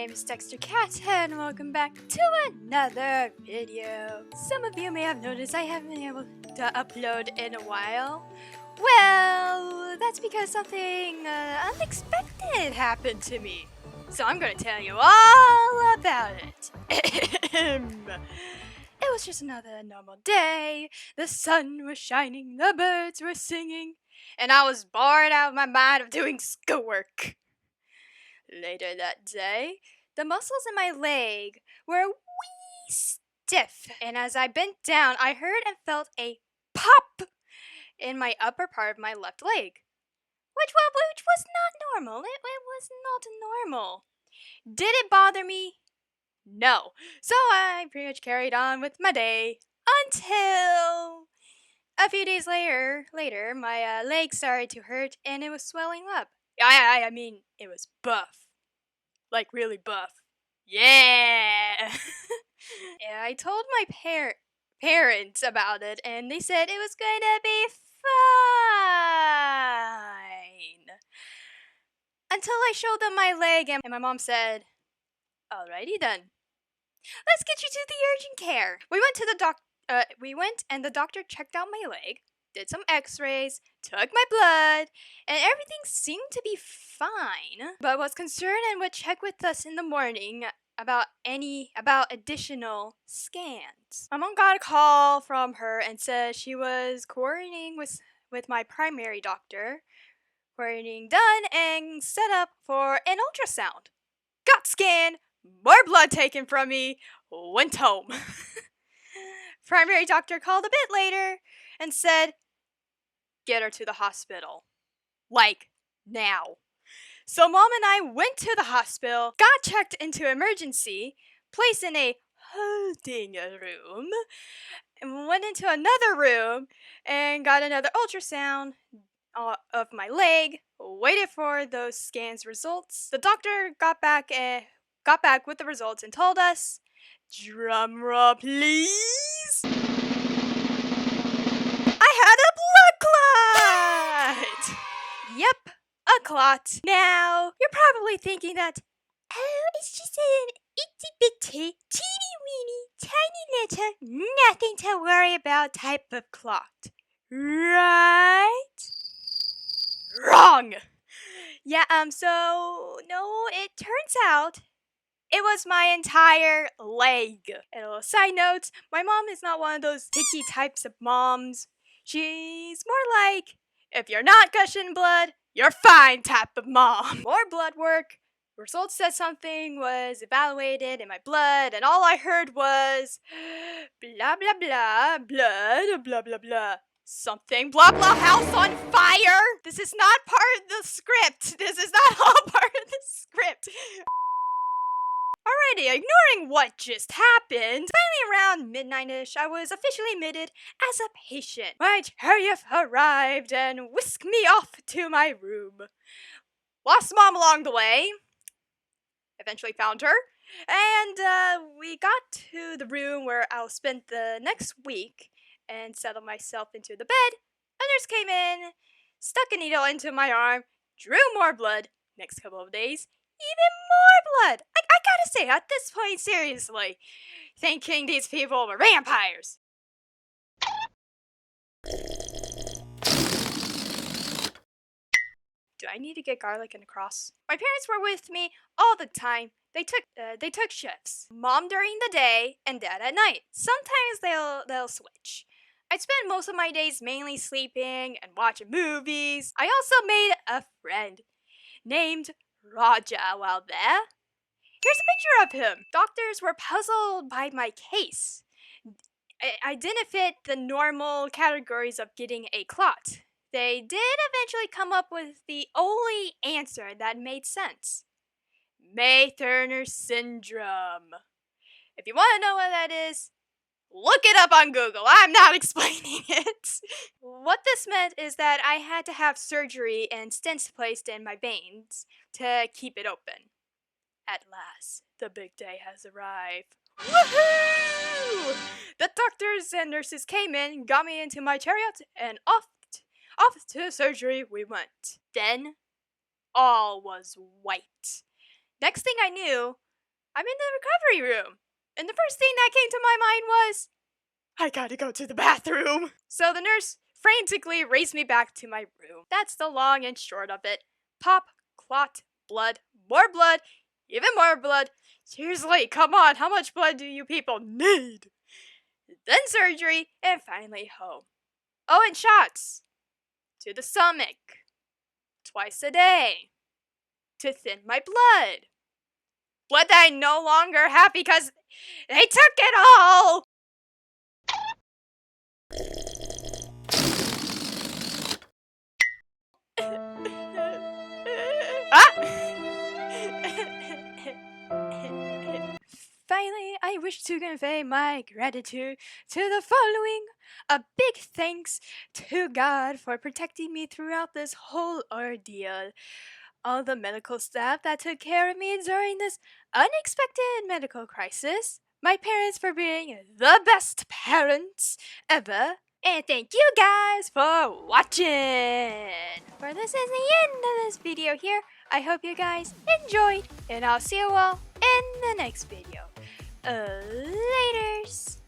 name is Dexterkat, and welcome back to another video. Some of you may have noticed I haven't been able to upload in a while. Well, that's because something unexpected happened to me. So I'm gonna tell you all about it. It was just another normal day. The sun was shining, the birds were singing, and I was bored out of my mind of doing schoolwork. Later that day, the muscles in my leg were wee stiff, and as I bent down, I heard and felt a pop in my upper part of my left leg, which was not normal. It was not normal. Did it bother me? No. So I pretty much carried on with my day until a few days later, my leg started to hurt and it was swelling up. I mean, it was buff. Like, really buff. Yeah! And I told my parents about it, and they said it was gonna be fine. Until I showed them my leg, and my mom said, "Alrighty then. Let's get you to the urgent care." We went to the and the doctor checked out my leg, did some x-rays, took my blood, and everything seemed to be fine, but was concerned and would check with us in the morning about additional scans. My mom got a call from her and said she was coordinating with my primary doctor, coordinating done, and set up for an ultrasound. Got scanned, more blood taken from me, went home. Primary doctor called a bit later and said, "Get her to the hospital. Like, now." So Mom and I went to the hospital, got checked into emergency, placed in a holding room, and went into another room and got another ultrasound of my leg, waited for those scans results. The doctor got back with the results and told us, drum roll please, I had a blood clot! Yep, a clot. Now, you're probably thinking that, oh, it's just an itty bitty, teeny weeny, tiny little, nothing to worry about type of clot. Right? Wrong! Yeah, so, no, it turns out it was my entire leg. And a little side note, my mom is not one of those picky types of moms. She's more like, if you're not gushing blood, you're fine type of mom. More blood work. Results said something was evaluated in my blood, and all I heard was blah blah blah, blood, blah blah blah. Something, blah blah, house on fire! This is not part of the script! This is not all part of the script! Alrighty, ignoring what just happened, finally around midnight-ish, I was officially admitted as a patient. My chariot arrived and whisked me off to my room. Lost Mom along the way. Eventually found her. And we got to the room where I'll spend the next week and settle myself into the bed. A nurse came in, stuck a needle into my arm, drew more blood. Next couple of days, even more blood. I gotta say, at this point, seriously, thinking these people were vampires. Do I need to get garlic and a cross? My parents were with me all the time. They took shifts. Mom during the day and Dad at night. Sometimes they'll switch. I spent most of my days mainly sleeping and watching movies. I also made a friend named Raja while there. Here's a picture of him. Doctors were puzzled by my case. I didn't fit the normal categories of getting a clot. They did eventually come up with the only answer that made sense. May-Thurner syndrome. If you want to know what that is, look it up on Google. I'm not explaining it. What this meant is that I had to have surgery and stents placed in my veins to keep it open. At last, the big day has arrived. Woohoo! The doctors and nurses came in, got me into my chariot, and off to surgery we went. Then, all was white. Next thing I knew, I'm in the recovery room. And the first thing that came to my mind was, I gotta go to the bathroom. So the nurse frantically raced me back to my room. That's the long and short of it. Pop, clot, blood, more blood, even more blood. Seriously, come on, how much blood do you people need? Then surgery, and finally home. Oh, and shots to the stomach twice a day to thin my blood. Blood that I no longer have because they took it all! Finally, I wish to convey my gratitude to the following. A big thanks to God for protecting me throughout this whole ordeal. All the medical staff that took care of me during this unexpected medical crisis. My parents for being the best parents ever. And thank you guys for watching. For this is the end of this video here. I hope you guys enjoyed, and I'll see you all in the next video. Laters.